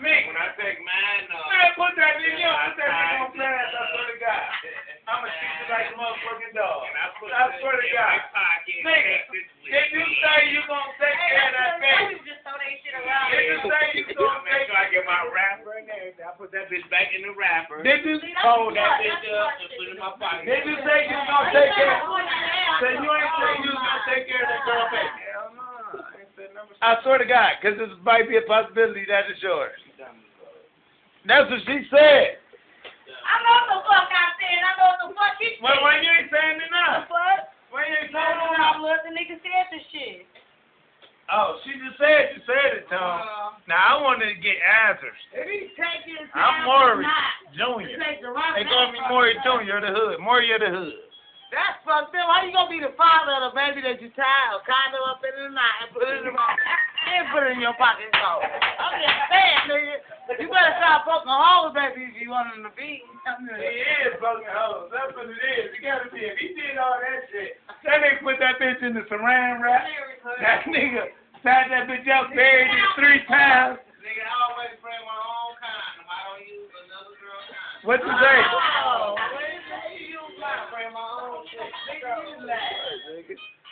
Me. When I take mine, man, put that in here. Put that nigga on blast. I swear to God. I'ma shoot you like a motherfucking dog. I swear to God. Nigga, did you say you gonna take care of that baby? Did you say you gonna take care? I get my wrapper and everything. I put that bitch back in the wrapper. Did you hold that bitch up and put it in my pocket? Did you say you gonna take care? So you ain't say you was gonna take care of that girl baby? Hell no. I ain't said nothing. I swear to God, because this might be a possibility that is yours. That's what she said. I know what the fuck I said. I know what the fuck you said. Well, why you ain't saying it now? What? Why you ain't No, saying it my now? blood, the nigga said the shit. Oh, she just said you said it, Tom. Now, I wanted to get answers. If he take his I'm time, Maury not. Jr. Take the right They call me Maury Jr. the hood. Maury of the hood. That's fucked up. How you gonna be the father of the baby that you tied or kind of up in the night and put it in the and put it in your pocket? So I'm just saying, nigga. You better stop fucking hoes, baby, if you want them to be. He is fucking hoes. That's what it is. It gotta be. If he did all that shit, that nigga put that bitch in the saran wrap. That nigga tied that bitch up, buried it 3 times. Nigga, I always bring my own condom. I don't use another girl's condom. What you say? Oh. I bring my own shit.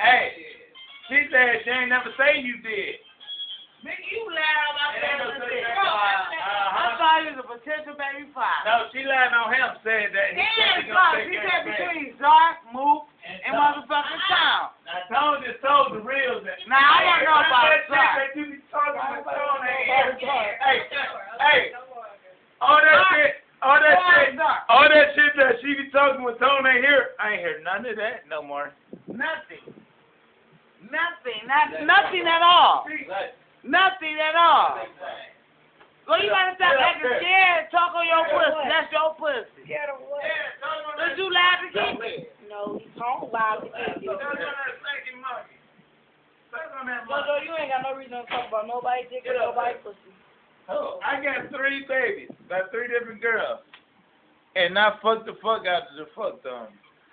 Hey, she said she ain't never say you did. Nigga, you lied about Ain't no that. say that. I thought he was a potential baby father. No, she lied on him, said that he said he gonna take She care said of the baby. between Zark, Mook, and motherfucking Town. I told you told the real that. Now, I want to know about that shit Zark. that you be talking about Tone ain't here. Hey, all that shit that she be talking with Tone ain't here. I ain't hear none of that no more. Nothing. Nothing at all. Nothing at all. Well, you gotta stop acting scared and talk on your pussy. That's your pussy. Did you lie to keep it? No, he don't lie to keep you. So you ain't got no reason to talk about nobody dick or nobody pussy. I got 3 babies by 3 different girls. And I fucked the fuck out of the fuck them.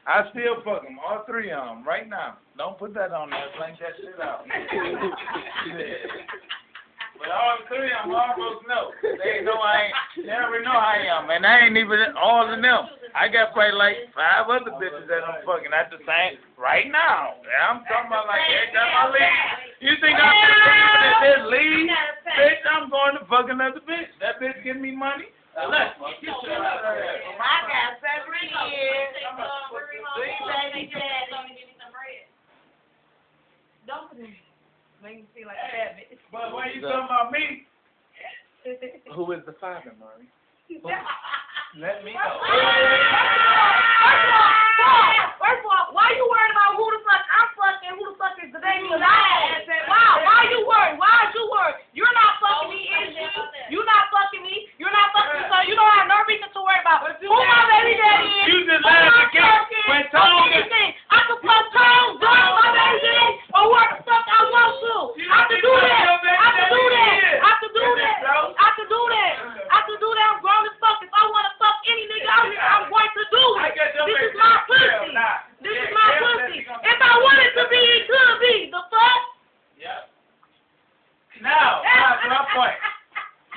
I still fuck them, all 3 of them, right now. Don't put that on there, blank that shit out. But all 3 of them almost know. They know they already know I am. And I ain't even all of them. I got probably like 5 other bitches that I'm fucking at the same, right now. I'm talking about like every time I leave. You think I'm gonna just leave? Bitch, I'm going to fuck another bitch. That bitch giving me money. Let's fuck this shit out of there. I got 7 years. 3 baby daddies. Don't make me feel like a bad bitch. But when you talking about me, Who is the father, Maury? let me know. First of all, why you worried about who the fuck I'm fucking, who the fuck is the baby alive? Why you worried? Why is you worried? You're not fucking me, is you? You're not fucking me. You're not fucking me, so you don't have no reason to worry about who my baby daddy is. You just laughed again when Tone is. I can fuck Tone, John, my baby daddy, or whoever the fuck I want to. I can do that. I can do that. I can do that. I can do that. I can do that. I'm grown as fuck. If I want to fuck any nigga out here, I'm going to do it. This is my pussy. This is my pussy. If I wanted to be, it could be. The fuck? Yep. Now, that's my point.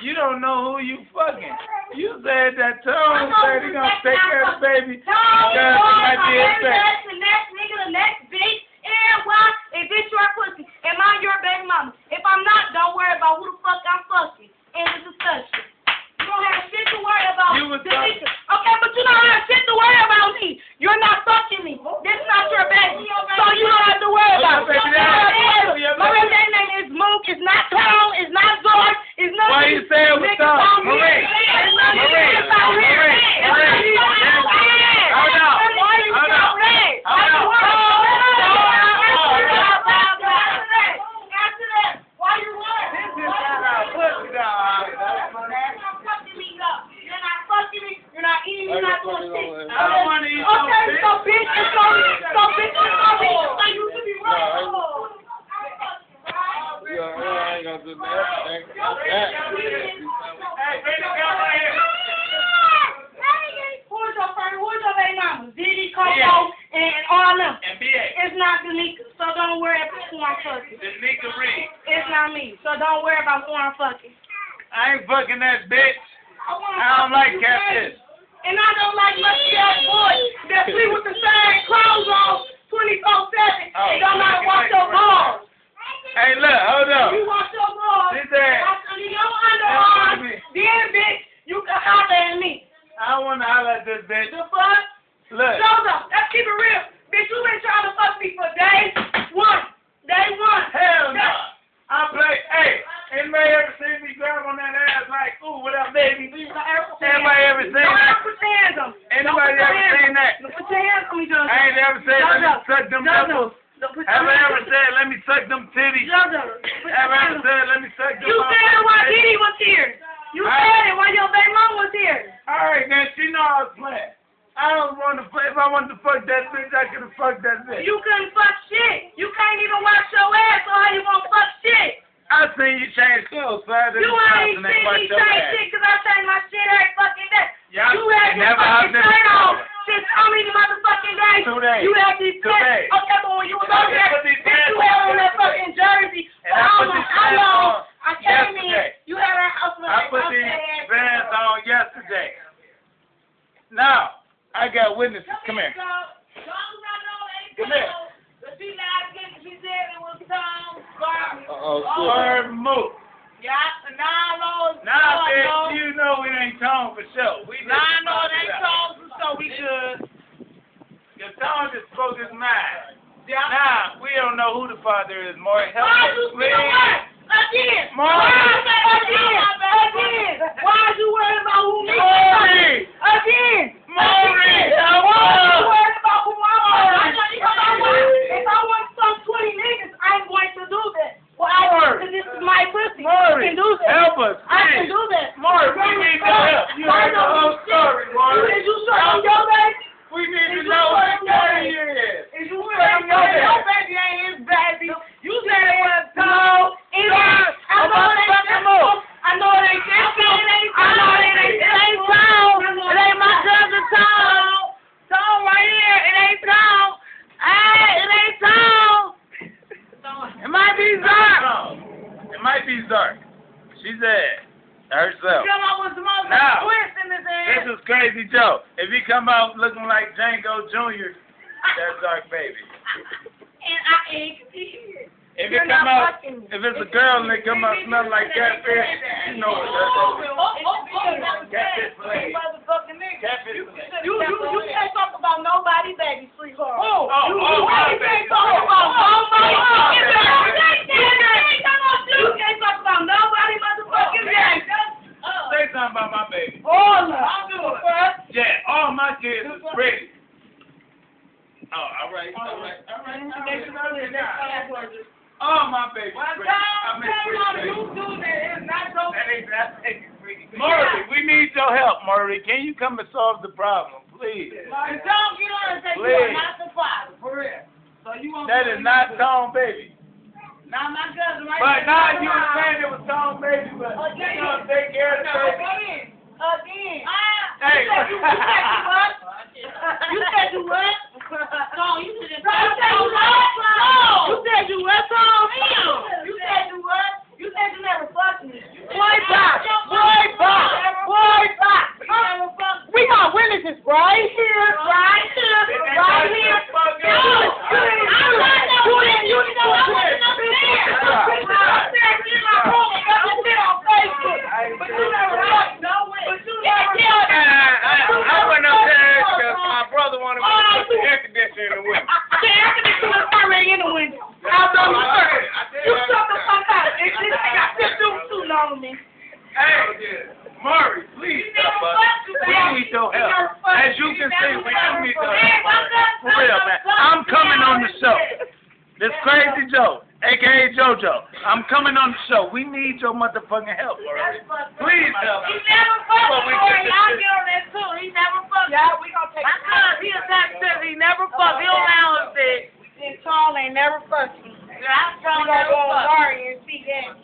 You don't know who you fucking. You said that Tone said he gonna take care of the baby. Tone, Because it might be his baby. the next nigga, the next bitch. And why? If it's your pussy, am I your baby mama? If I'm not, don't worry about who the fuck I'm fucking. End of discussion. You don't have shit to worry about. You was Delete it. Okay, but you don't have shit to worry about me. You're not fucking me. This is not your baby. So you don't have to worry about it. My baby daddy name is Mook. It's not Tone. It's not George. It's not. Why you say it was Tone? Marie. Hold on. Why you worried? This is not our pussy down. You're not fucking me. You're not eating me. You're not doing shit. I don't want to eat no Okay, bitch. so bitch, it's on me. So bitch, it's on me. So you should be running. I ain't gonna do that. Hey, bring the girl right here. Who's your friend? Who's your baby mama? Diddy, Coco, and all them. And B.A. It's not Danica. So don't don't worry about who I'm fucking. The nigga Reed. It's not me. So don't worry about who I'm fucking. I ain't fucking that bitch. I don't like catfish. And I don't like musty ass boys that sleep with the same clothes on 24/7 and don't know how to wash your balls. Hey, look, hold on. You wash your balls. Sit there. Your underarms. Then, bitch, you can holler at me. I don't want to holler at this bitch. The fuck? Look. Jojo, let's keep it real. Bitch, you been trying to fuck me for day one. Day one. Hell no. I play, hey, anybody ever seen me grab on that ass like, ooh, what up, baby? Anybody ever seen that? Don't put your hands on me. Anybody ever seen that? Don't put your hands on me, Jojo. I ain't ever said let me suck them nipples. Have I ever said let me suck them titties? Jojo. Have I ever said let me suck them You said it while Diddy was here. You said it while your baby mom was here. Alright, man, she know I was playing. I don't want to play. If I wanted to fuck that bitch, I could have fucked that bitch. You couldn't fuck shit. You can't even wash your ass, so how you gonna fuck shit? I seen you change clothes, so I didn't You ain't seen me change shit because I change my shit every fucking day. Yeah, you had your fucking shirt on since how many motherfucking days? 2 days. You had these pants. Okay, but when you was over there, bitch, you had on that fucking jersey. And I put these pants on I came in. yesterday. You had that house with I put these pants on yesterday. Now, I got witnesses. Come here. Come here. Move. Yeah, now bitch, you know it ain't Tone for sure. We now I know it ain't Tone for sure. We good. Your Tone just spoke his mind. Yeah. Now, we don't know who the father is, Maury. Help Why us, you please. Again. Maury. Again. Why are you worried about who me? Maury. Again. Maury. Why are you worried about who I'm If I want some 20 niggas, I'm going to do that. Well, because this is my pussy. Maury, I can do that. help us, I can please. do that. Maury, we need your help. You heard the whole story, Maury. Is you showing your baby? We need to know who daddy is. Is you showing your baby? Your baby ain't his baby. You said it was Tone. I know it ain't this Tone. I know it ain't Tone. It ain't my cousin Tone. Tone right here. It ain't Tone. Hey, it ain't Tone. It might be Zark. It might be Zark. She said herself. Come up with some other Now, twist in his head. this is Crazy Joe. If he come out looking like Django Jr., that's Zark baby. And I ain't here. If it come out, if it's a girl and they come out smelling like catfish, you know what that's. Catfish play. Catfish play. You can't talk about nobody, baby, sweetheart. Oh, my You baby. can't talk about nobody. You can't talk about nobody, motherfucking baby. Say something about my baby. All of us. Yeah, all my kids is pretty. Oh, all right. Oh, my baby. Maury, we need your help, Maury. Can you come and solve the problem, please? That is not Tone baby. Now my cousin right But there. now you were saying it was Tone baby, but you gonna take care of the baby. Again. Hey. You said you what? No, you didn't. You said you what? No. You said you what, Tom? You said you what? You said you never fucked me. Boy, back. We got witnesses right here. Right here. You didn't know I wasn't up there. I said in my room and got this shit on Facebook. But you never fucked no way. I went up there because my brother wanted me to put the air conditioner in the window. The air conditioner was already in the window. You shut the fuck up. This thing got 52 on me. Hey, Maury, please help us. We need your help. As you can see, we do need your help. For real, man. I'm coming on the show. This Crazy Joe, a.k.a. JoJo. I'm coming on the show. We need your motherfucking help, Maury. Please help us. He never fucked me. I'll get on that too. He never fucked me. Yeah, we gonna take he a tax he never fucked. He don't allow us that. And Charles ain't never fucked me. Yeah, I'm trying to go on Larry and see that.